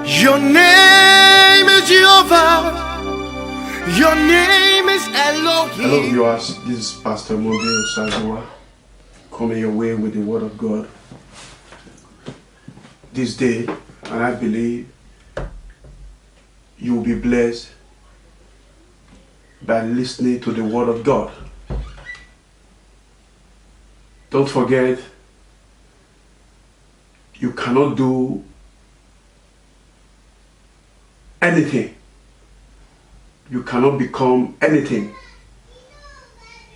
Your name is Jehovah. Your name is Elohim. Hello viewers, this is Pastor Monde Osajuwa coming your way with the word of God this day, and I believe you will be blessed by listening to the word of God. Don't forget, you cannot do anything. You cannot become anything.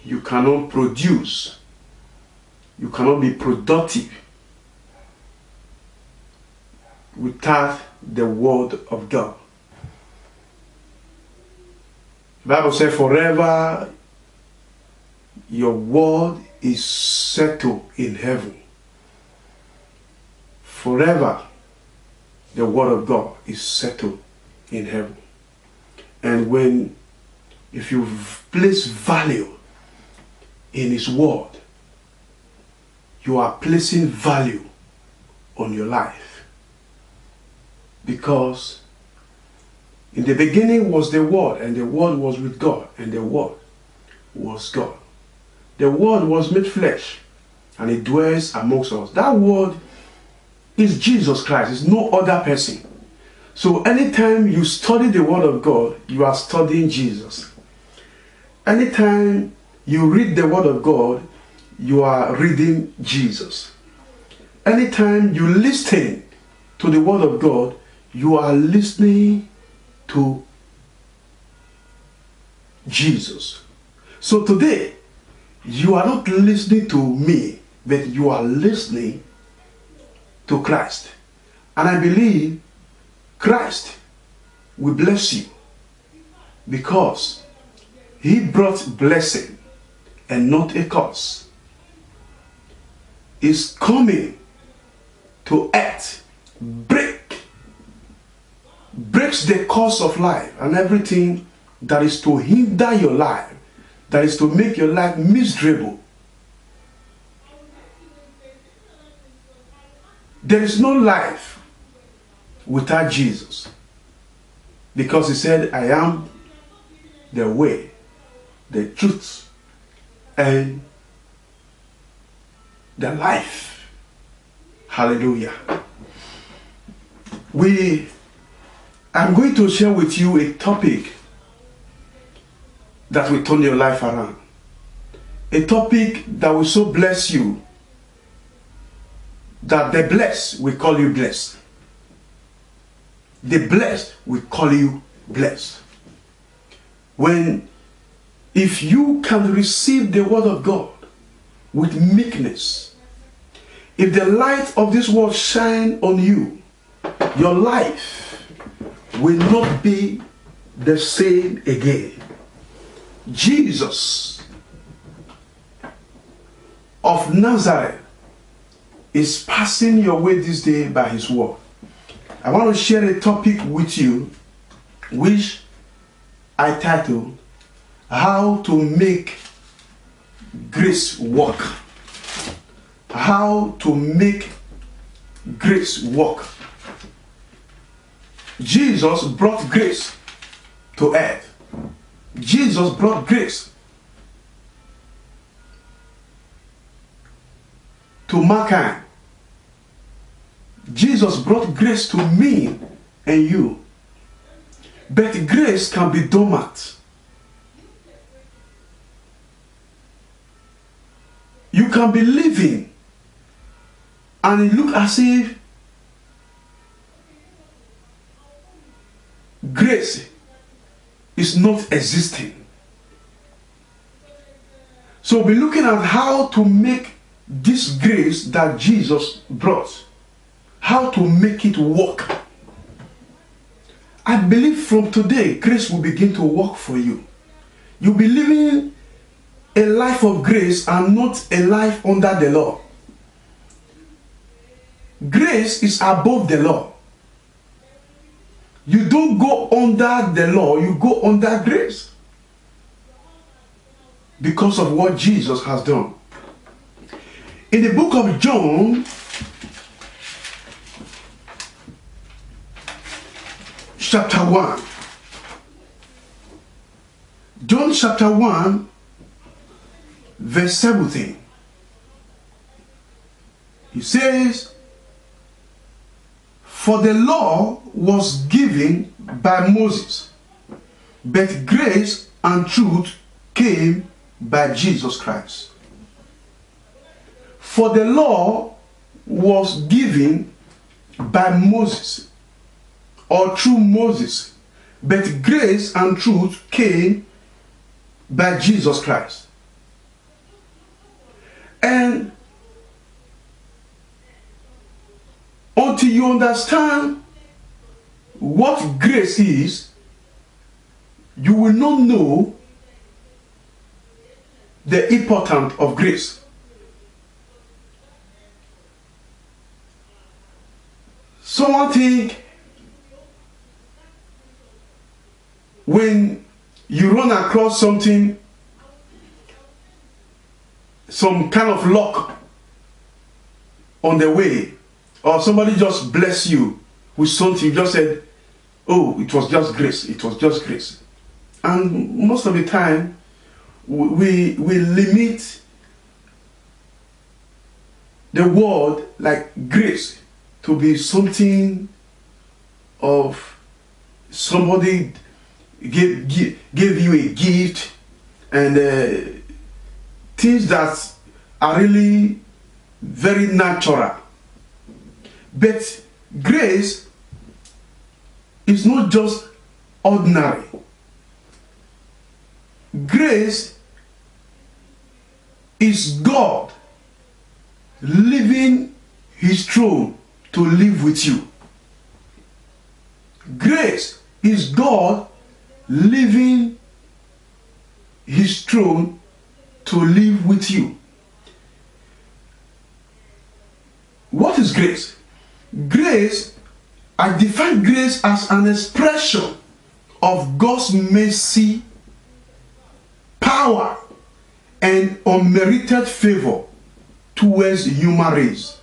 You cannot produce. You cannot be productive without the word of God. The Bible says, forever your word is settled in heaven. Forever the word of God is settled in heaven. And if you place value in His word, you are placing value on your life. Because in the beginning was the Word, and the Word was with God, and the Word was God. The Word was made flesh, and it dwells amongst us. That Word is Jesus Christ. It's no other person. So anytime you study the Word of God, you are studying Jesus. Anytime you read the Word of God, you are reading Jesus. Anytime you listen to the Word of God, you are listening to Jesus. So today, you are not listening to me, but you are listening to Christ. And I believe Christ will bless you because He brought blessing and not a curse. He's coming to earth, breaks the course of life and everything that is to hinder your life, that is to make your life miserable. There is no life without Jesus, because He said, I am the way, the truth, and the life. Hallelujah. I'm going to share with you a topic that will turn your life around. A topic that will so bless you that the blessed will call you blessed. The blessed will call you blessed. If you can receive the word of God with meekness, if the light of this world shine on you, your life will not be the same again. Jesus of Nazareth is passing your way this day by His word. I want to share a topic with you which I titled, How to Make Grace Work. How to make grace work. Jesus brought grace to earth. Jesus brought grace to mankind. Jesus brought grace to me and you. But grace can be dormant. You can be living and it looks as if grace is not existing. So we're looking at how to make this grace that Jesus brought, how to make it work. I believe from today, grace will begin to work for you. You'll be living a life of grace and not a life under the law. Grace is above the law. You don't go under the law, you go under grace. Because of what Jesus has done. In the book of John, chapter 1. John chapter 1, verse 17. He says, "For the law was given by Moses, but grace and truth came by Jesus Christ." For the law was given by Moses, or through Moses, but grace and truth came by Jesus Christ. And until you understand what grace is, you will not know the importance of grace. Someone think when you run across something, some kind of luck on the way, or somebody just bless you with something, you just said, "Oh, it was just grace, it was just grace." And most of the time, we limit the word like grace to be something of somebody gave you a gift, and things that are really very natural. But grace is not just ordinary. Grace is God leaving his throne to live with you. Grace is God leaving his throne to live with you. What is grace? Grace, I define grace as an expression of God's mercy, power, and unmerited favor towards human race.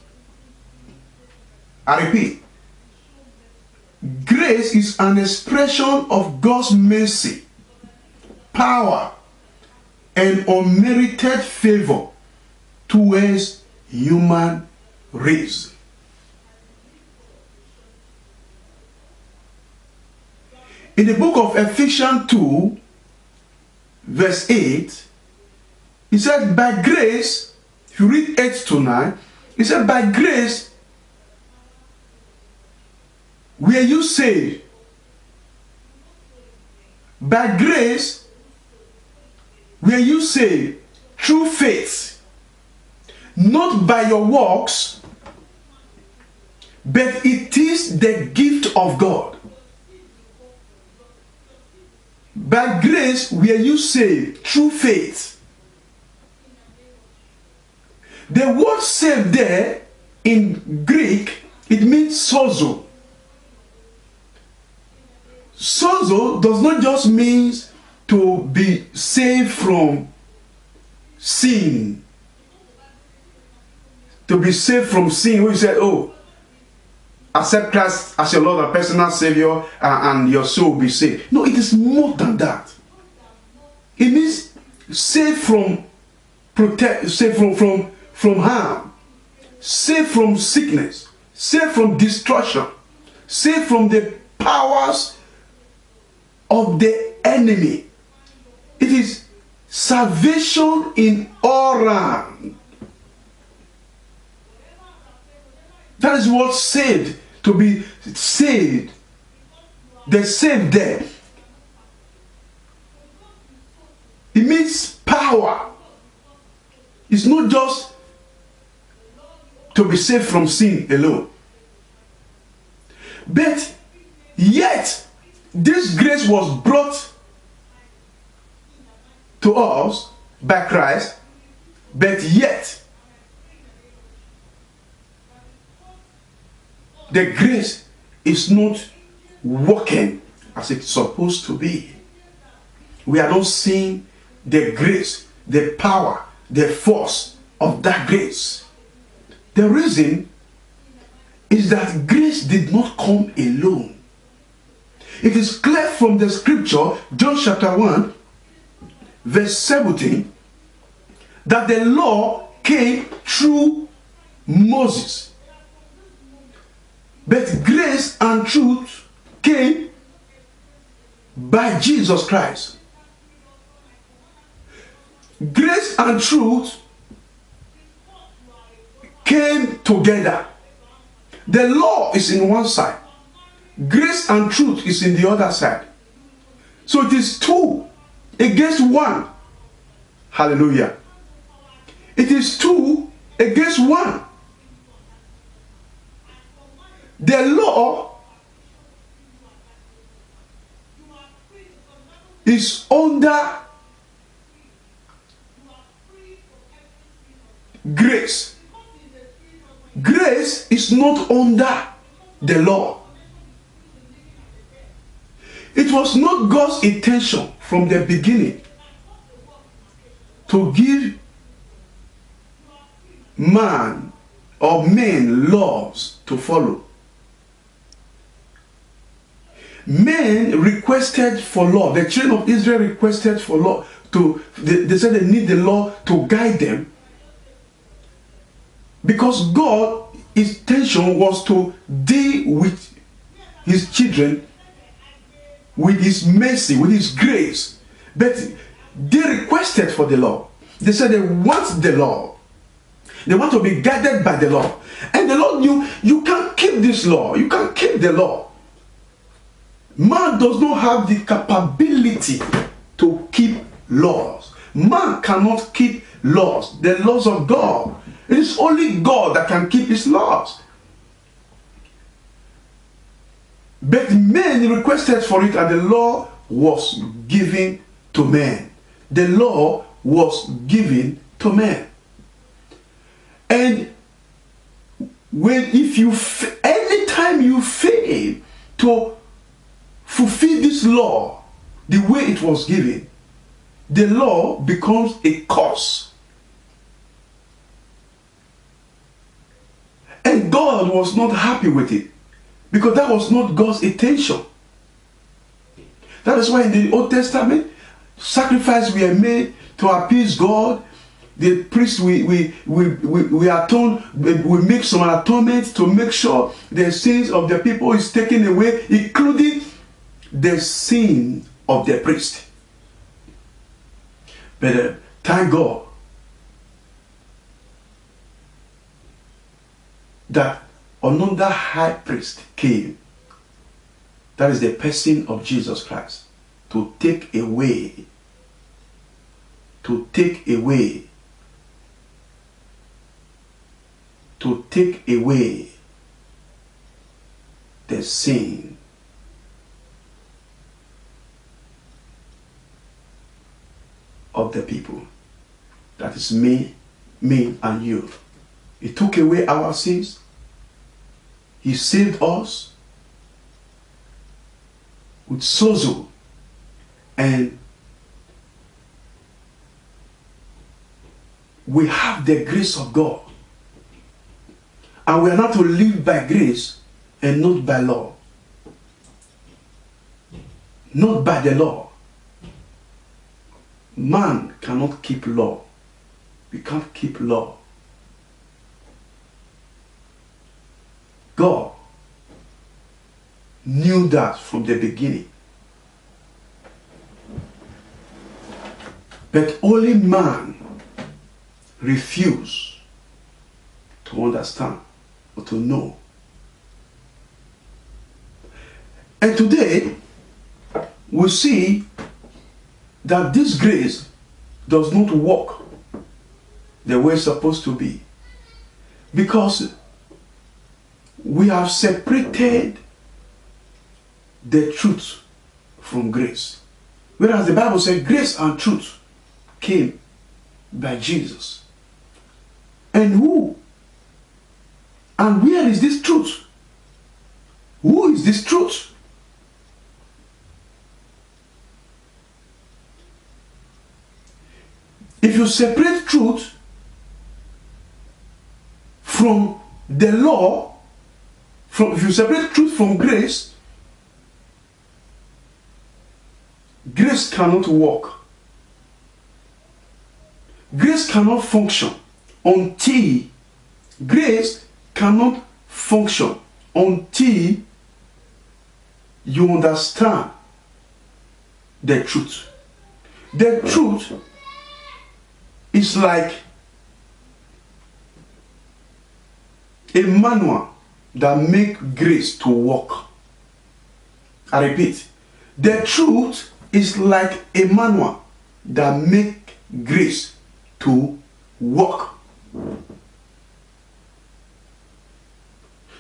I repeat, grace is an expression of God's mercy, power, and unmerited favor towards human race. In the book of Ephesians 2, verse 8, he said, by grace, if you read 8 to 9, he said, by grace were you saved. By grace were you saved through faith, not by your works, but it is the gift of God. By grace were you saved through faith. The word saved there in Greek, it means sozo. Sozo does not just mean to be saved from sin. To be saved from sin, when you say, oh, accept Christ as your Lord and personal Savior, and your soul will be saved. No, it is more than that. It means saved from harm, saved from sickness, saved from destruction, saved from the powers of the enemy. It is salvation in all round. That is what saved, to be saved. The saved there. It means power. It's not just to be saved from sin alone. But yet, this grace was brought to us by Christ, but yet the grace is not working as it's supposed to be. We are not seeing the grace, the power, the force of that grace. The reason is that grace did not come alone. It is clear from the scripture, John chapter 1, verse 17, that the law came through Moses. But grace and truth came by Jesus Christ. Grace and truth came together. The law is in one side. Grace and truth is in the other side. So it is two against one. Hallelujah. It is two against one. The law is under grace. Grace is not under the law. It was not God's intention from the beginning to give man or men laws to follow. Men requested for law. The children of Israel requested for law. They said they need the law to guide them. Because God's intention was to deal with his children with his mercy, with his grace. But they requested for the law. They said they want the law. They want to be guided by the law. And the Lord knew, you can't keep this law. You can't keep the law. Man does not have the capability to keep laws. Man cannot keep laws, the laws of God. It is only God that can keep his laws. But men requested for it, and the law was given to men. The law was given to men. And anytime you fail to fulfill this law the way it was given, the law becomes a curse. And God was not happy with it, because that was not God's intention. That is why in the Old Testament, sacrifices were made to appease God. The priest we atone, we make some atonement to make sure the sins of the people is taken away, including the sin of the priest. But thank God that another high priest came. That is the person of Jesus Christ, to take away the sin of the people. That is me and you. He took away our sins. He saved us with sozo, and we have the grace of God, and we are not to live by grace and not by law, not by the law. Man cannot keep law. We can't keep law. God knew that from the beginning. But only man refused to understand or to know. And today, we see that this grace does not work the way it's supposed to be, because we have separated the truth from grace. Whereas the Bible says grace and truth came by Jesus. And who? And where is this truth? Who is this truth? If you separate truth from the law, if you separate truth from grace, grace cannot work. Grace cannot function until grace cannot function until you understand the truth. The truth is like a manual that makes grace to work. I repeat, the truth is like a manual that makes grace to work.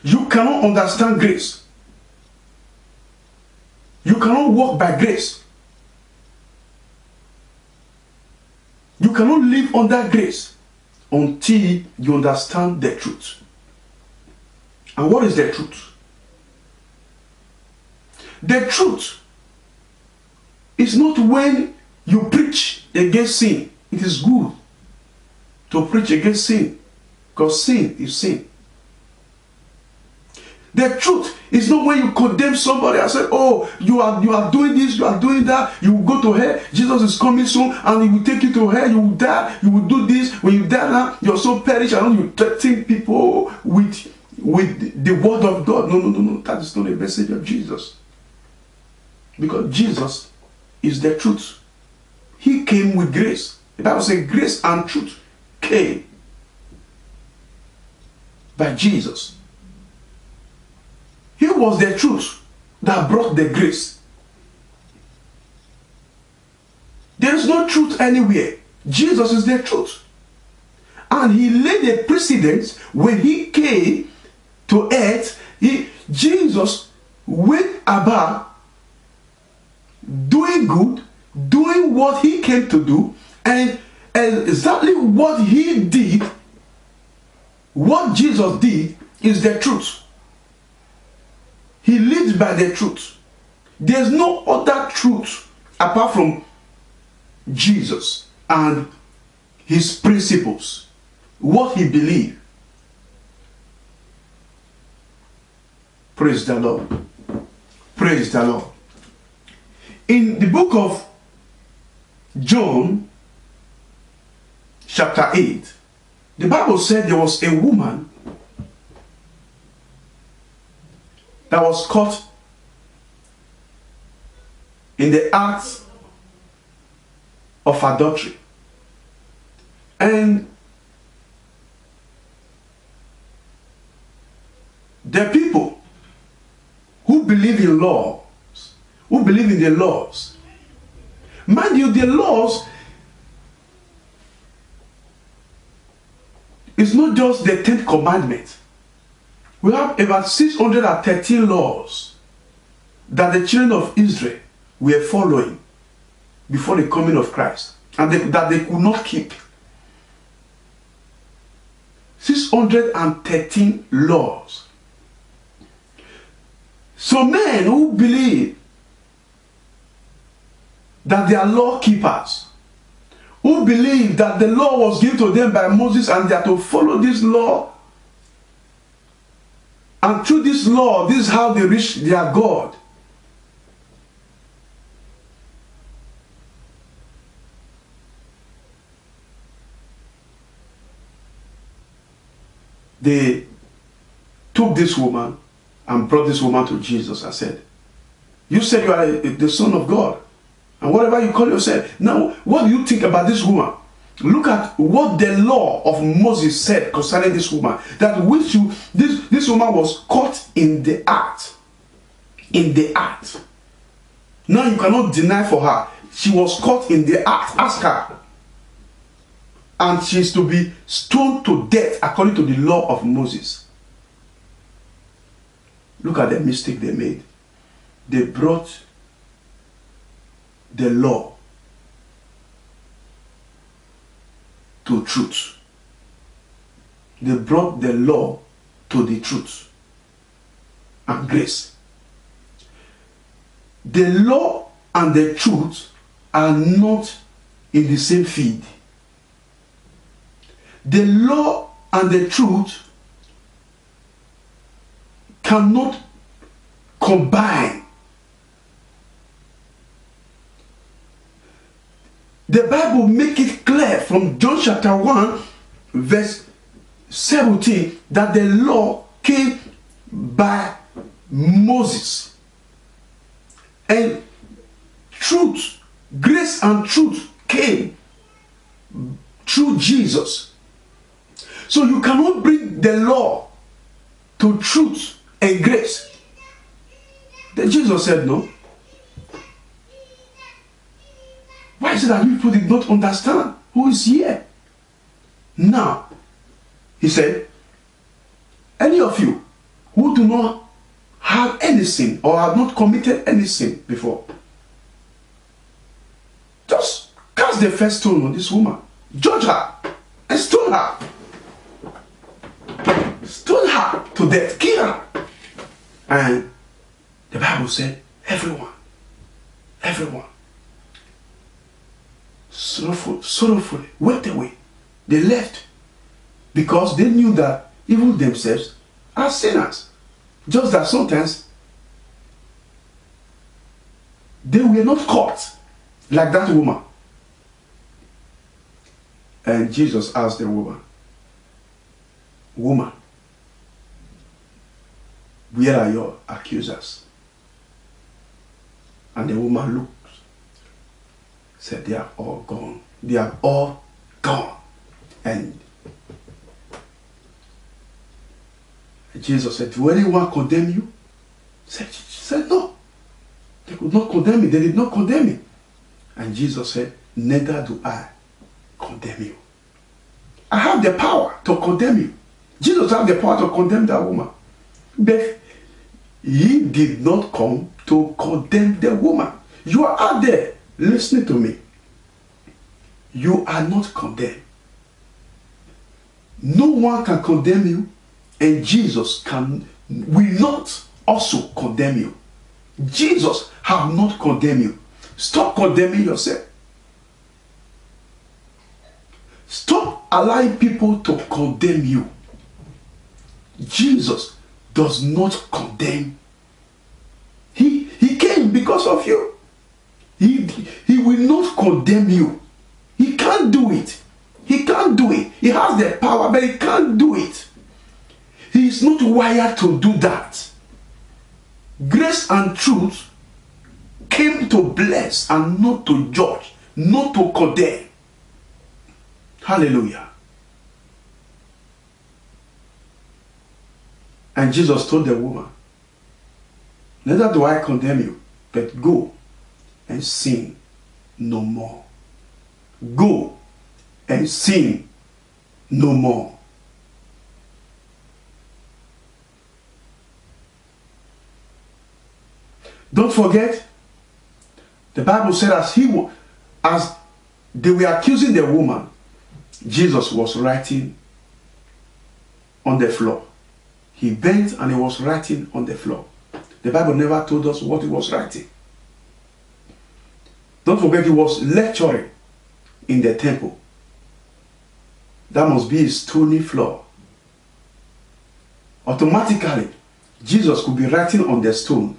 You cannot understand grace. You cannot walk by grace. You cannot live under grace until you understand the truth. And what is the truth? The truth is not when you preach against sin. It is good to preach against sin, because sin is sin. The truth is not when you condemn somebody and say, oh, you are doing this, you are doing that, you will go to hell, Jesus is coming soon and he will take you to hell, you will die, you will do this, when you die now, your soul perish, and you threaten people with the word of God. No, that is not the message of Jesus. Because Jesus is the truth. He came with grace. The Bible says grace and truth came by Jesus. He was the truth that brought the grace. There is no truth anywhere. Jesus is the truth. And he laid a precedent when he came to earth. Jesus went about doing good, doing what he came to do, and exactly what he did, what Jesus did, is the truth. He lives by the truth. There's no other truth apart from Jesus and his principles, what he believed. Praise the Lord. Praise the Lord. In the book of John, chapter 8, the Bible said there was a woman that was caught in the act of adultery. And the people who believe in laws, who believe in the laws, mind you, the laws is not just the 10th commandment. We have about 613 laws that the children of Israel were following before the coming of Christ, and that they could not keep. 613 laws. So men who believe that they are law keepers, who believe that the law was given to them by Moses and they are to follow this law, and through this law, this is how they reach their God. They took this woman and brought this woman to Jesus and said, you said you are the Son of God, and whatever you call yourself. Now, what do you think about this woman? Look at what the law of Moses said concerning this woman. That this woman was caught in the act. In the act. Now you cannot deny for her. She was caught in the act. Ask her. And she is to be stoned to death according to the law of Moses. Look at the mistake they made. They brought the law to truth. They brought the law to the truth and grace. The law and the truth are not in the same feed. The law and the truth cannot combine. The Bible make it clear from John chapter 1 verse 17 that the law came by Moses. And truth, grace and truth came through Jesus. So you cannot bring the law to truth and grace. Then Jesus said no. Why is it that people did not understand who is here? Now, he said, any of you who do not have any sin or have not committed any sin before, just cast the first stone on this woman, judge her, and stone her. Stone her to death, kill her. And the Bible said, everyone, sorrowfully went away. They left because they knew that even themselves are sinners. Just that sometimes they were not caught like that woman. And Jesus asked the woman, "Woman, where are your accusers?" And the woman looked, said, "They are all gone. They are all gone." And Jesus said, "Do anyone condemn you?" She said, "No. They could not condemn me. They did not condemn me." And Jesus said, "Neither do I condemn you. I have the power to condemn you." Jesus had the power to condemn that woman. But he did not come to condemn the woman. You are out there listening to me. You are not condemned. No one can condemn you, and Jesus will not also condemn you. Jesus have not condemned you. Stop condemning yourself. Stop allowing people to condemn you. Jesus does not condemn. He came because of you. He will not condemn you. He can't do it. He can't do it. He has the power, but he can't do it. He is not wired to do that. Grace and truth came to bless and not to judge, not to condemn. Hallelujah. And Jesus told the woman, "Neither do I condemn you, but go and sin no more." Go and sin no more. Don't forget, the Bible said as they were accusing the woman, Jesus was writing on the floor. He bent and he was writing on the floor. The Bible never told us what he was writing. Don't forget, he was lecturing in the temple. That must be a stony floor. Automatically, Jesus could be writing on the stone,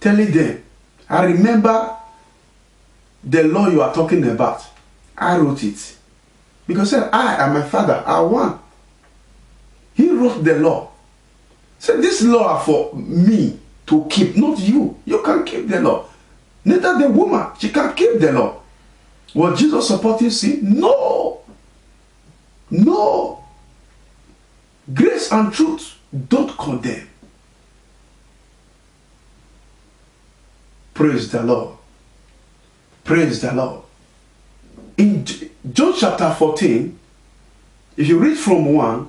telling them, "I remember the law you are talking about. I wrote it." Because he said, "I and my Father are one." He wrote the law. He said, "This law are for me to keep, not you. You can't keep the law. Neither the woman, she can't keep the law." Was Jesus supporting sin? No. No. Grace and truth don't condemn. Praise the Lord. Praise the Lord. In John chapter 14, if you read from 1,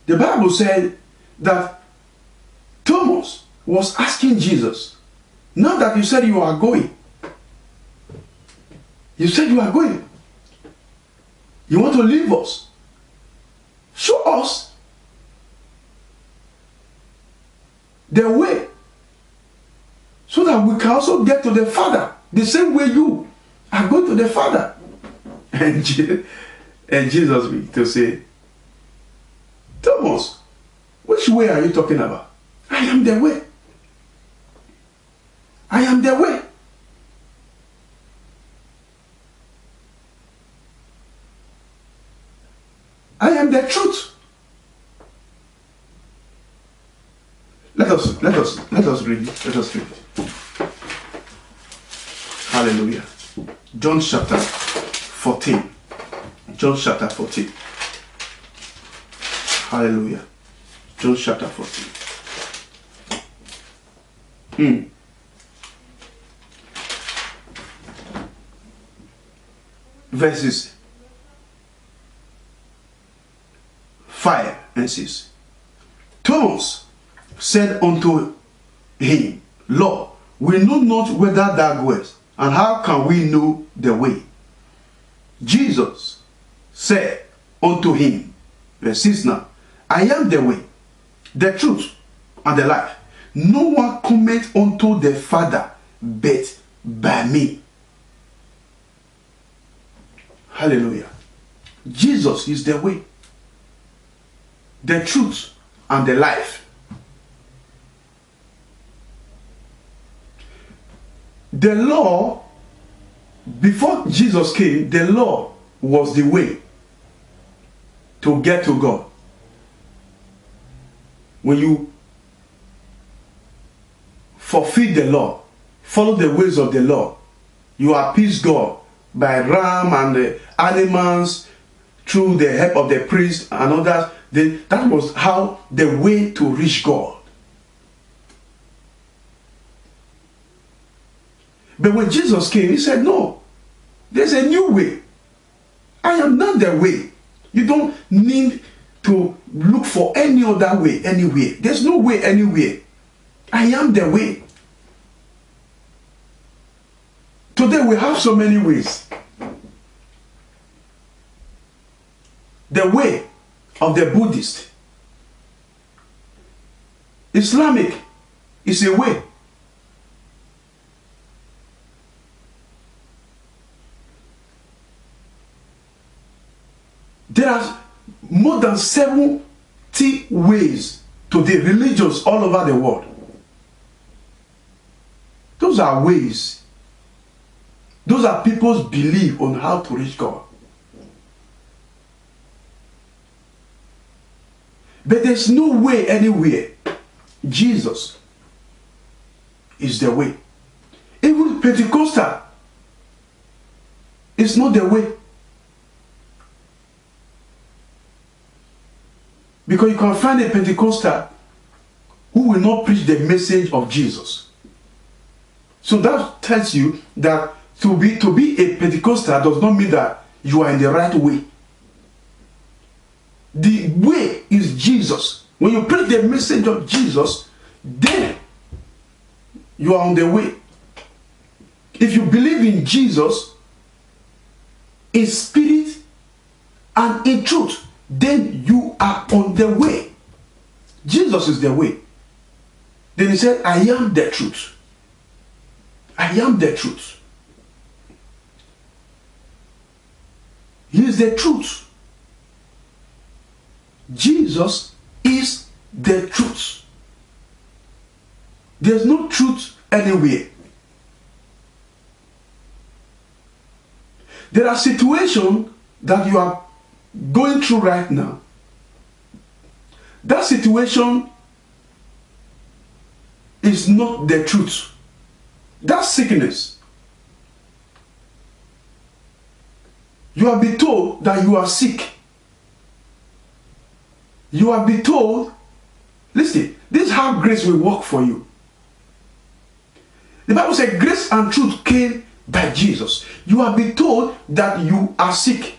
the Bible said that Thomas was asking Jesus, "Now that you said you are going, you said you are going, you want to leave us, show us the way so that we can also get to the Father the same way you are going to the Father." And Jesus began to say, "Thomas, which way are you talking about? I am the way. I am the way. I am the truth. Let us read it. Let us read it. Hallelujah. John chapter 14. John chapter 14. Hallelujah. John chapter 14. Verses 5 and 6. Thomas said unto him, Lord, we know not whither thou goest, and how can we know the way? Jesus said unto him, verse 6 now, I am the way, the truth, and the life. No one cometh unto the Father but by me. Hallelujah. Jesus is the way, the truth, and the life. The law, before Jesus came, the law was the way to get to God. When you fulfill the law, follow the ways of the law, you appease God by ram and the animals through the help of the priest and others. That was how the way to reach God. But when Jesus came, he said, no, there's a new way. I am not the way. You don't need to look for any other way anywhere. There's no way anywhere. I am the way. Today we have so many ways. The way of the Buddhist. Islamic is a way. There are more than 70 ways to the religions all over the world. Those are ways. Those are people's belief on how to reach God. But there's no way anywhere. Jesus is the way. Even Pentecostal is not the way. Because you can find a Pentecostal who will not preach the message of Jesus. So that tells you that to be a Pentecostal does not mean that you are in the right way. The way is Jesus. When you preach the message of Jesus, then you are on the way. If you believe in Jesus, in spirit and in truth, then you are on the way. Jesus is the way. Then he said, I am the truth. I am the truth. He is the truth. Jesus is the truth. There's no truth anywhere. There are situations that you are going through right now. That situation is not the truth. That sickness, you have been told that you are sick. You have been told, listen, this is how grace will work for you. The Bible says grace and truth came by Jesus. You have been told that you are sick.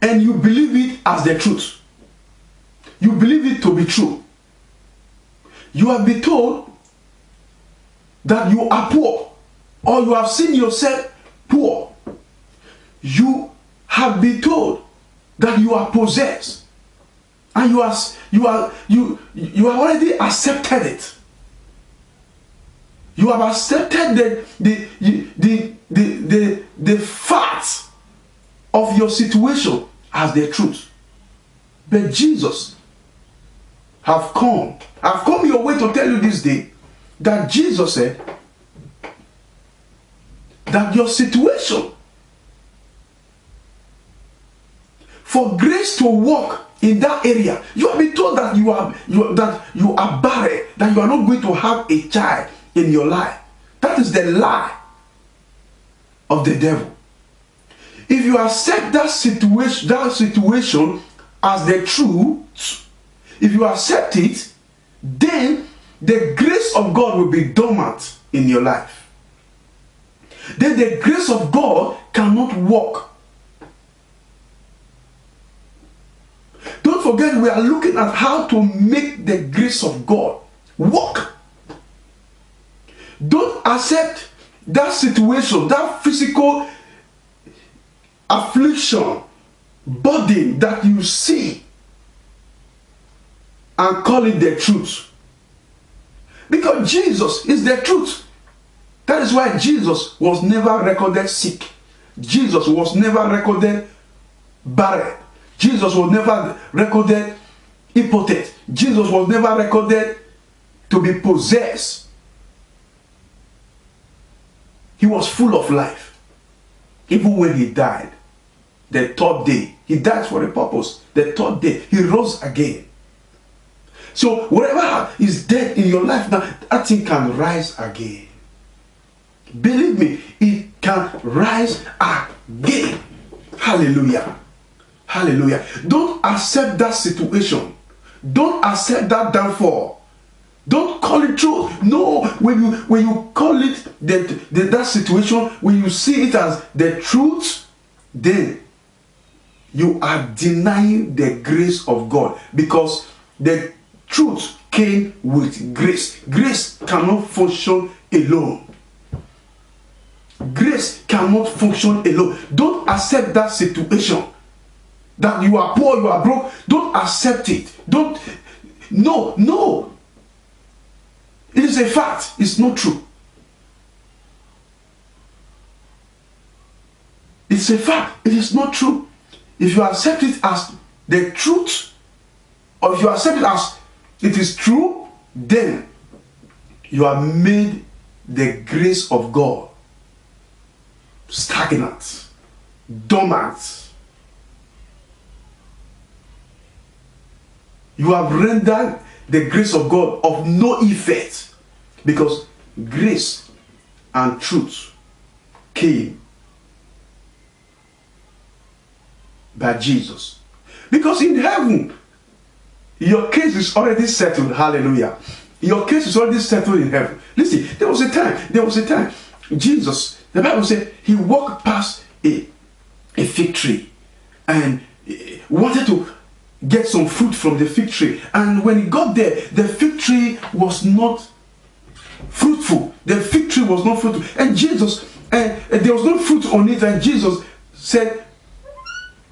And you believe it as the truth. You believe it to be true. You have been told that you are poor, or you have seen yourself poor. You have been told that you are possessed, and you have already accepted it. You have accepted the facts of your situation as the truth. But Jesus I've come your way to tell you this day that Jesus said that your situation for grace to work in that area, you have been told that you are barren, that you are not going to have a child in your life. That is the lie of the devil. If you accept that situation as the truth, if you accept it, then the grace of God will be dormant in your life. Then the grace of God cannot work. Don't forget, we are looking at how to make the grace of God work. Don't accept that situation, that physical affliction, burden that you see, and call it the truth. Because Jesus is the truth. That is why Jesus was never recorded sick. Jesus was never recorded barren. Jesus was never recorded impotent. Jesus was never recorded to be possessed. He was full of life. Even when he died, the third day, he died for a purpose. The third day, he rose again. So whatever is dead in your life now, that thing can rise again. Believe me, it can rise again. Hallelujah. Hallelujah. Don't accept that situation. Don't accept that downfall. Don't call it truth. No, when you call it that situation, when you see it as the truth, then you are denying the grace of God, because the truth came with grace. Grace cannot function alone. Grace cannot function alone. Don't accept that situation. That you are poor, you are broke. Don't accept it. No. It is a fact. It's not true. It's a fact. It is not true. If you accept it as the truth, or if you accept it as it is true, then you have made the grace of God stagnant, dormant. You have rendered the grace of God of no effect, because grace and truth came by Jesus. Because in heaven, your case is already settled. Hallelujah. Your case is already settled in heaven. Listen, there was a time, Jesus, the Bible said, he walked past a fig tree and wanted to get some fruit from the fig tree. And when he got there, the fig tree was not fruitful. The fig tree was not fruitful. And Jesus, there was no fruit on it. And Jesus said,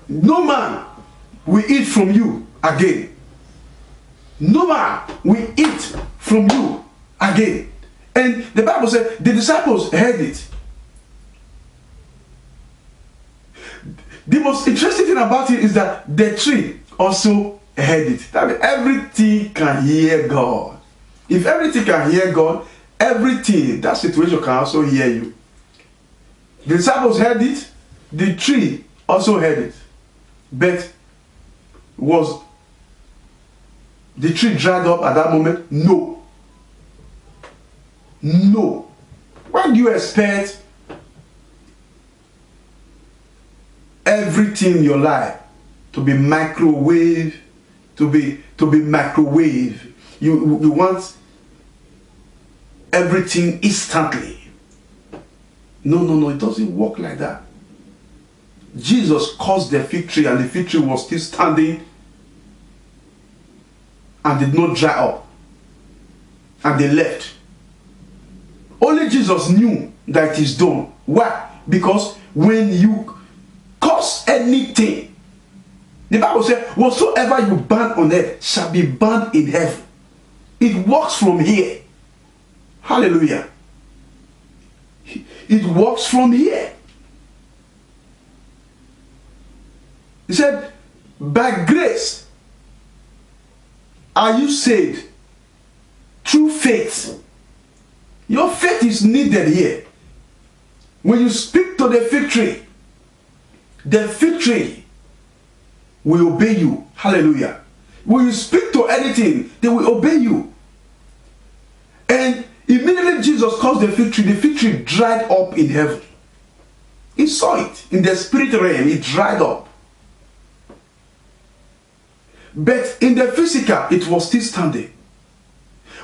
no man will eat from you again. No man will eat from you again. And the Bible said the disciples heard it. The most interesting thing about it is that the tree also heard it. That means everything can hear God. If everything can hear God, everything, that situation can also hear you. The disciples heard it, the tree also heard it. But was the tree dried up at that moment? No. No. When do you expect everything in your life to be microwave, to be microwave? You want everything instantly. No, it doesn't work like that. Jesus caused the fig tree, and the fig tree was still standing and did not dry up, and they left. Only Jesus knew that it is done. Why? Because when you cause anything, the Bible says, whatsoever you burn on earth shall be burned in heaven. It works from here. Hallelujah. It works from here. He said, by grace are you saved through faith. Your faith is needed here. When you speak to the fig tree will obey you. Hallelujah. When you speak to anything, they will obey you. And immediately Jesus caused the fig tree dried up in heaven. He saw it in the spirit realm, it dried up. But in the physical, it was still standing.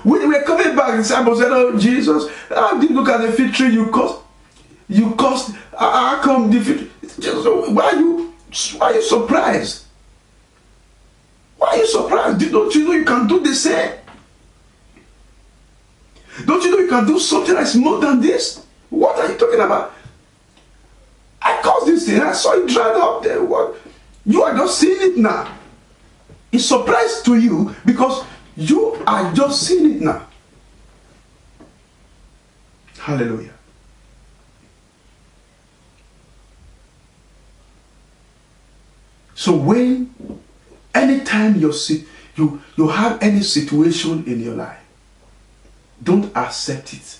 When they were coming back, the disciples said, "Oh, Jesus, I did look at the fig tree you caused. How come the fig tree? Jesus, why are you surprised? Why are you surprised? Don't you know you can do the same? Don't you know you can do something that's more than this? What are you talking about? I caused this thing. I saw it dried up there. What? You are just seeing it now. It's surprise to you because you are just seeing it now." Hallelujah. So when anytime you have any situation in your life, don't accept it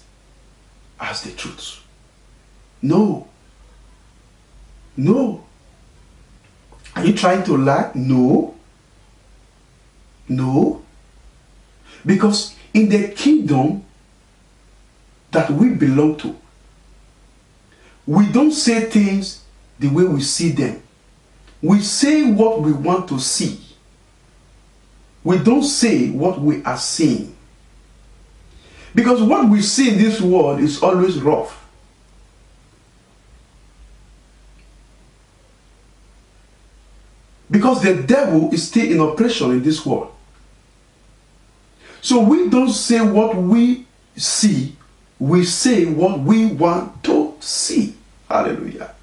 as the truth. No. No. Are you trying to lie? No. No. Because in the kingdom that we belong to, we don't say things the way we see them. We say what we want to see. We don't say what we are seeing. Because what we see in this world is always rough. Because the devil is still in operation in this world. So we don't say what we see, we say what we want to see. Hallelujah.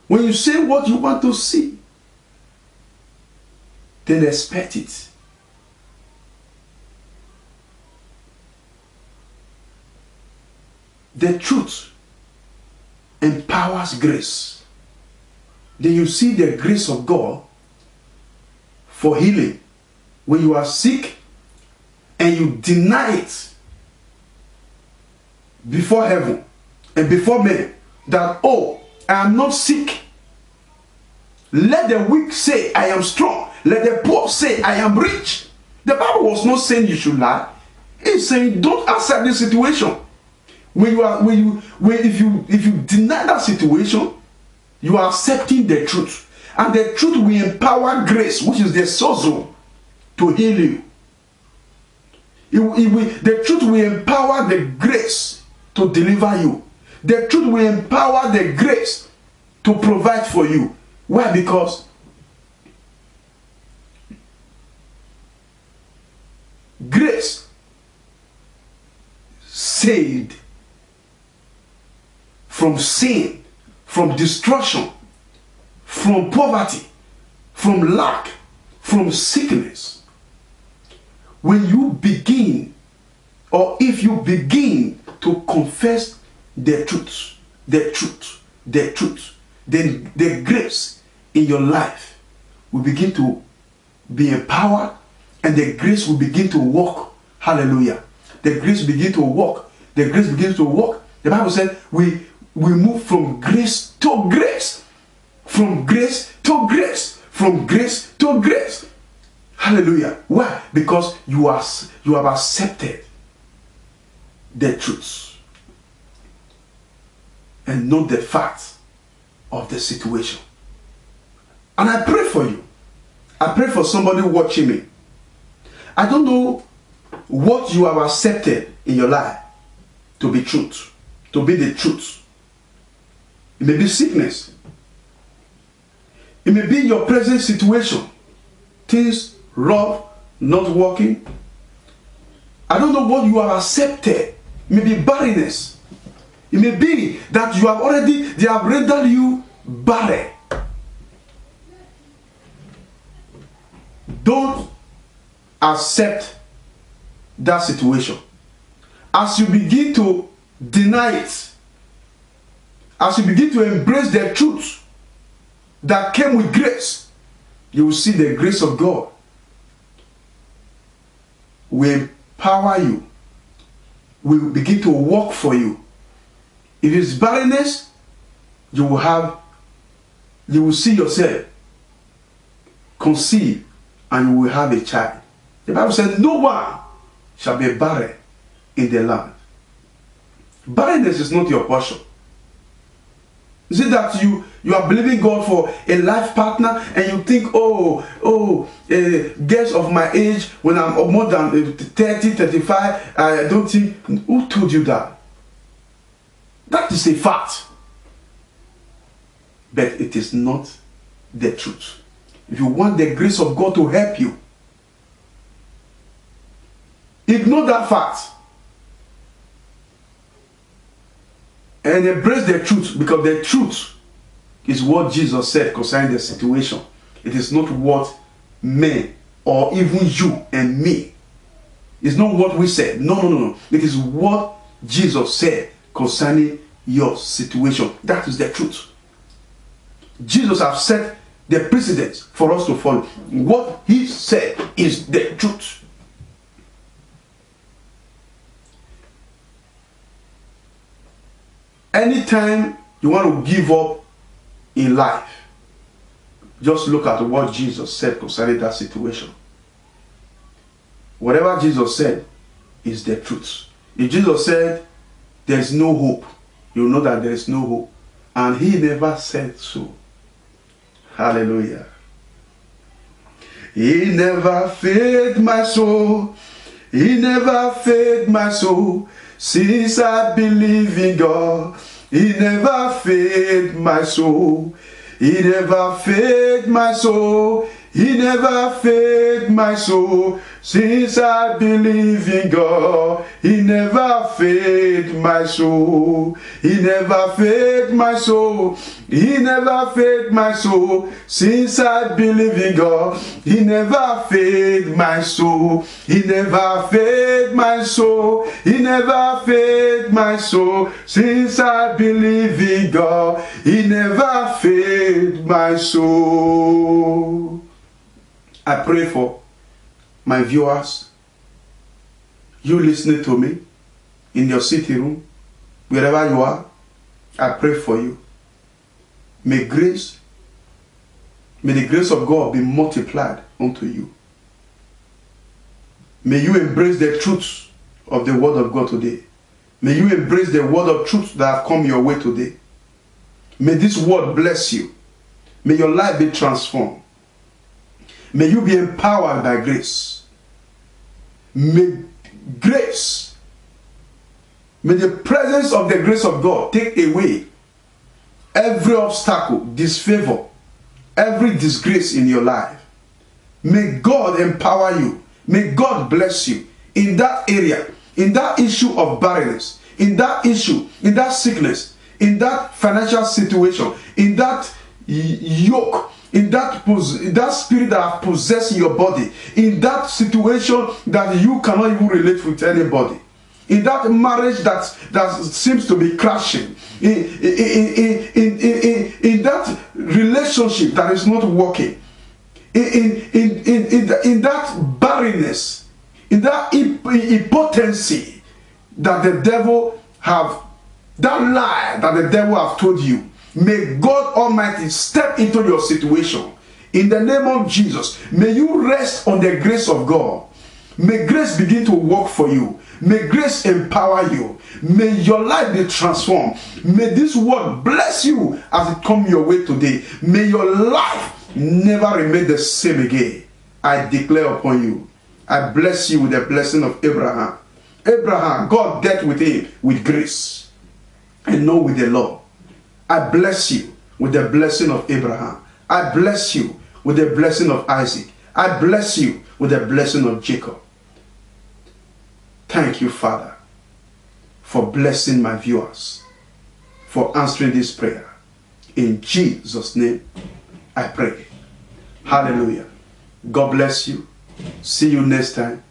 When you say what you want to see, then expect it. The truth empowers grace. Then you see the grace of God for healing. When you are sick and you deny it before heaven and before men that, "Oh, I am not sick." Let the weak say, "I am strong." Let the poor say, "I am rich." The Bible was not saying you should lie. It's saying don't accept this situation. If you deny that situation, you are accepting the truth. And the truth will empower grace, which is the sozo, to heal you. The truth will empower the grace to deliver you. The truth will empower the grace to provide for you. Why? Because grace saved from sin, from destruction, from poverty, from lack, from sickness. When you begin, or if you begin to confess the truth, then the grace in your life will begin to be empowered, and the grace will begin to work. Hallelujah. The grace will begin to work. The grace begins to work. The Bible said we move from grace to grace. From grace to grace. From grace to grace. Hallelujah. Why? Because you have accepted the truth and not the facts of the situation. And I pray for you. I pray for somebody watching me. I don't know what you have accepted in your life to be truth, to be the truth. It may be sickness. It may be your present situation. Things rough, not working. I don't know what you have accepted. It may be barrenness. It may be that they have rendered you barren. Don't accept that situation. As you begin to deny it, as you begin to embrace the truth that came with grace, you will see the grace of God will empower you, will begin to work for you. If it's barrenness, you will see yourself conceive and you will have a child. The Bible says no one shall be barren in the land. Barrenness is not your portion. Is it that you are believing God for a life partner and you think, girls of my age, when I'm more than 30, 35, I don't think, who told you that? That is a fact. But it is not the truth. If you want the grace of God to help you, ignore that fact and embrace the truth, because the truth is what Jesus said concerning the situation. It is not what men or even you and me. It's not what we said. No. It is what Jesus said concerning your situation. That is the truth. Jesus has set the precedent for us to follow. What he said is the truth. Anytime you want to give up in life, just look at what Jesus said concerning that situation. Whatever Jesus said is the truth. If Jesus said there is no hope, you know that there is no hope. And he never said so. Hallelujah. He never failed my soul. He never failed my soul. Since I believe in God, he never failed my soul. He never failed my soul. He never failed my soul. Since I believe in God, he never failed my soul. He never failed my soul. He never failed my soul. Since I believe in God, he never failed my soul. He never failed my soul. He never failed my soul. Since I believe in God, he never failed my soul. I pray for my viewers, you listening to me in your sitting room, wherever you are. I pray for you. May the grace of God be multiplied unto you. May you embrace the truth of the word of God today. May you embrace the word of truth that have come your way today. May this word bless you. May your life be transformed. May you be empowered by grace. May grace, may the presence of the grace of God take away every obstacle, disfavor, every disgrace in your life. May God empower you. May God bless you in that area, in that issue of barrenness, in that issue, in that sickness, in that financial situation, in that yoke, in that spirit that possesses your body, in that situation that you cannot even relate with anybody, in that marriage that seems to be crashing, in that relationship that is not working, in that barrenness, in that impotency that the devil have, that lie that the devil have told you. May God Almighty step into your situation. In the name of Jesus, may you rest on the grace of God. May grace begin to work for you. May grace empower you. May your life be transformed. May this word bless you as it comes your way today. May your life never remain the same again. I declare upon you. I bless you with the blessing of Abraham. Abraham, God dealt with him with grace and not with the law. I bless you with the blessing of Abraham. I bless you with the blessing of Isaac. I bless you with the blessing of Jacob. Thank you, Father, for blessing my viewers, for answering this prayer. In Jesus' name, I pray. Hallelujah. God bless you. See you next time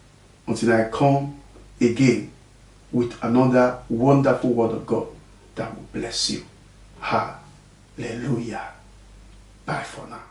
until I come again with another wonderful word of God that will bless you. Hallelujah. Bye for now.